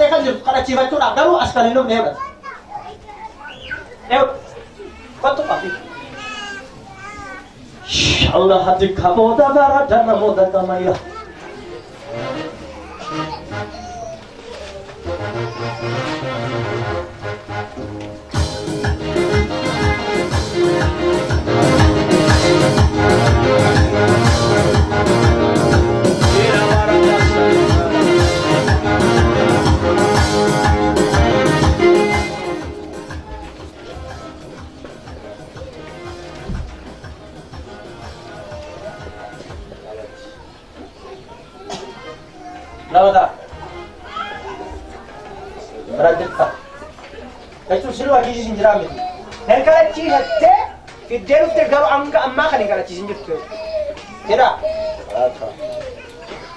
Dhaabbattee kan jirtu kadhachiifachuudhaaf garuu as kan hin dhufne hebdha. Kottu qabi. Allah hati kamu dabara dan namu dagamaya. Lawata. Berajutah. Itu siapa kisi sinjirami? Negara Cina teh, video teh kalau angka amma kan negara Cina itu. Tidak.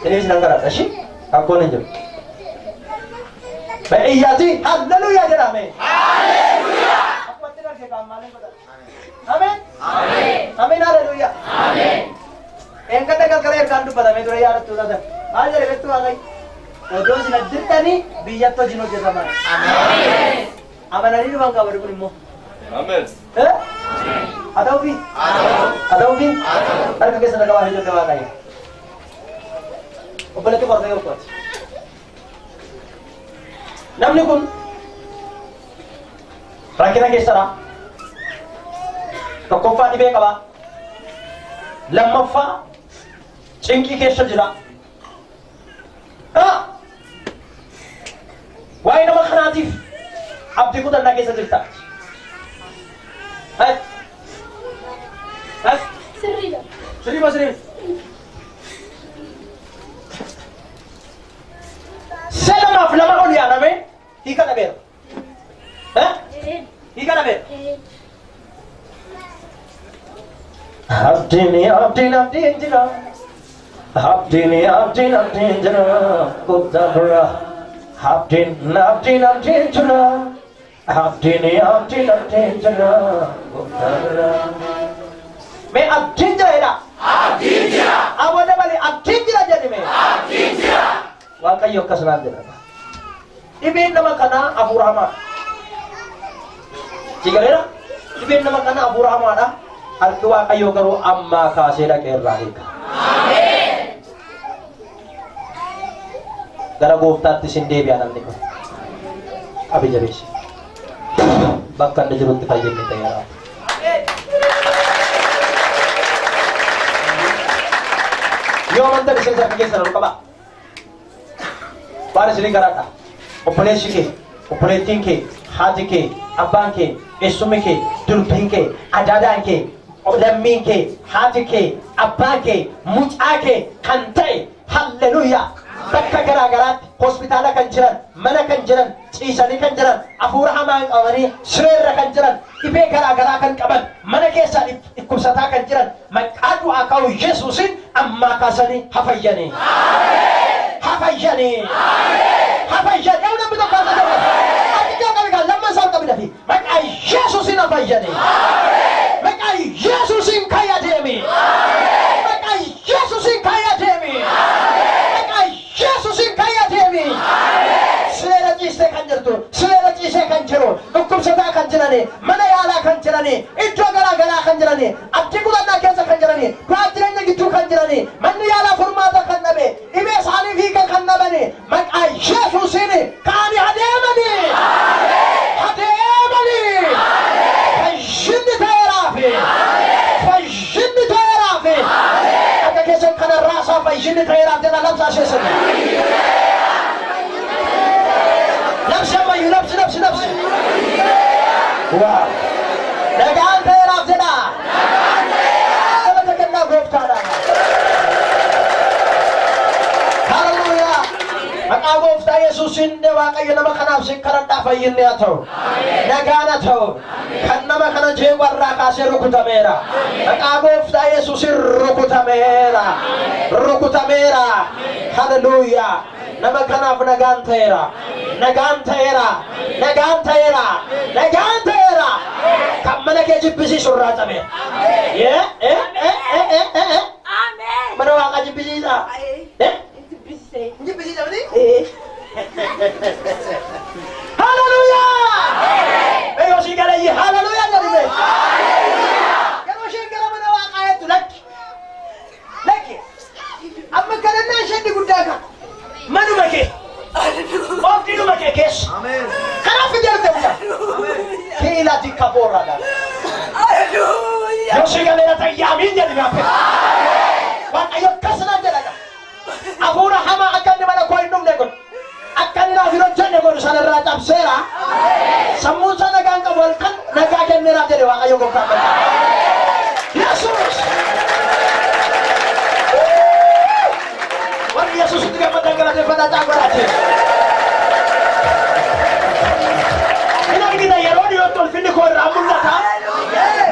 Ini senang kerana sih? Aku nenjuk. Baik iya sih. Haleluya jerame. Haleluya. Apa tidak kita amalin pada? Amin. Amin. Amin haleluya. Amin. Engkau tegal kalian kandu pada medora yara tu ada. Ajar betul agai. Odos naditani biya to jino jama. Amin. Amanari bang kabar kurimu. Amin. Ada ubi? Ada ubi? Ada kegiatan kawan hidup kawan lain. Boleh tu korang yang kuat. Namni kun. Rakina kesara. Tokkoffaa dhibee qaba. Lammaffaa cinqii keessa jira. Waa'ee nama kanaatiif abdii kutannaa keessa jirta. Sirriidha. Sirrii. Selamaaf lama ol yaadame hiika dhabeera. Hiika dhabeera. Abdiin jira. Abdiin jira. Guddaa bira. Abdiin jira. Abdiin jira. Guddaa bira. Mee abdiin jira jedha. Abdiin jira. Abboota malee abdiin jira jedhi mee. Abdiin jira. Waaqayyo akkasumaan jedhama. Dhibeen nama kanaa hafuura hamaadha. Sigaleera? Dhibeen nama kanaa hafuura hamaadha. Harki Waaqayyoo garuu ammaa kaasee dhaqee irraa hiika. Ameen. Gara gooftaatti isin deebi'a namni kun. Abi jabeessi. Bakka inni jirutti fayyinni ta'eera. Yoo amantan isin sarka keessan ol qaba. Waan isinii garaadha. Obboleessi kee, obboleettiin kee, haati kee, abbaan kee, eessummi kee, durbiin kee, adaadaan kee, lammiin kee, haati kee, abbaan kee, mucaa kee kan ta'e halleluuyaa. Bakka garaa garaatti hospitaala kan jiran, mana kan jiran, ciisanii kan jiran, hafuura hamaa qabanii sireerra kan jiran, dhibee garaa garaa kan qaban, mana keessaa dhukkubsataa kan jiran, maqaa du'aa ka'u Yesuusin ammaa kaasanii hafayyanii. Hafayyanii. Hafayyanii. Yoo namni tokko haasa ta'u. Addunyaa qabiidhaan lamman isaan qabiidhafi. Maqaa Yesuusin hafayyanii. Maqaa Yesuusin kayyadeemi. Maqaa Yesuusin kayyadeemi. Maqaa Yesuusin kayyadeemi. Sireera ciisee kan jirtu, sireera ciisee kan jiru, dhukkubsataa kan jirani, mana yaalaa kan jirani, iddoo garaa garaa kan jirani, abdii kutannaa keessa kan jirani, du'aa jireenya gidduu kan jirani, manni yaalaa furmaata kan dhabe, dhibee isaanii fiiga kan dhabani, maqaa Yesuusin kaanii adeemani. Adeemani. Fayyinni ta'eeraafi. Fayyinni ta'eeraafi. Akka keessan kanarraa isaa fayyinni ta'eeraaf jedha labsaa sheessani. Nafsi. Wow. Nagaan ta'eeraaf jedha. Sabata kennaa gooftaadha. Hallelujah. Maqaa gooftaa Yesuusin Waaqayyo nama kanaaf sin kadhadhaa fayyinni haa ta'u. Nagaan haa ta'u. Kan nama kana jeeqarraa kaasee rukutameera. Maqaa gooftaa Yesuusin rukutameera. Hallelujah. Nama kanaaf nagaan ta'eera. Kan mana kee jibbisiisu irraa cabe. Mana Waaqaa jibbisiisa. Jibbisiisa miti? Hallelujah! Eyo si galay hallelujah jadibe. Kero si gara mana wa kayatu laki. Amma kanana shedi gudaga. Manu make. Of dinu make kes. Amen. Kana fidel tebya. Kila dikabora da. Hallelujah. Yo si galay ta yamin jadibe ape. Wa ayo kasana jalaga. Agora hama akan mana ko indum degon. Akan na hiro jane ko sana ratab sera. Sammu sana gang ka walkan nagagan ni raja dewa kayo ko ka. Yesus. Wali Yesus tidak mendengar daripada cabar aja. Ina kita ya radio tol fini ko ramun nata.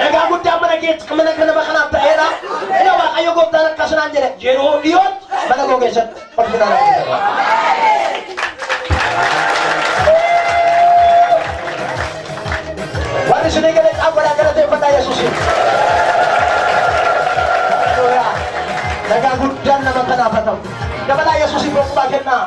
Nagagut ya mana git kemana kana bakana taera. Ina ba kayo ko tan kasanan jere. Jero liot mana ko geset. Perbudaran. Wari sini galit apa nak kena daripada Yesus ini. Haleluya. Nagagudan naman ka na ba ito? Daripada Yesus ini bagian na.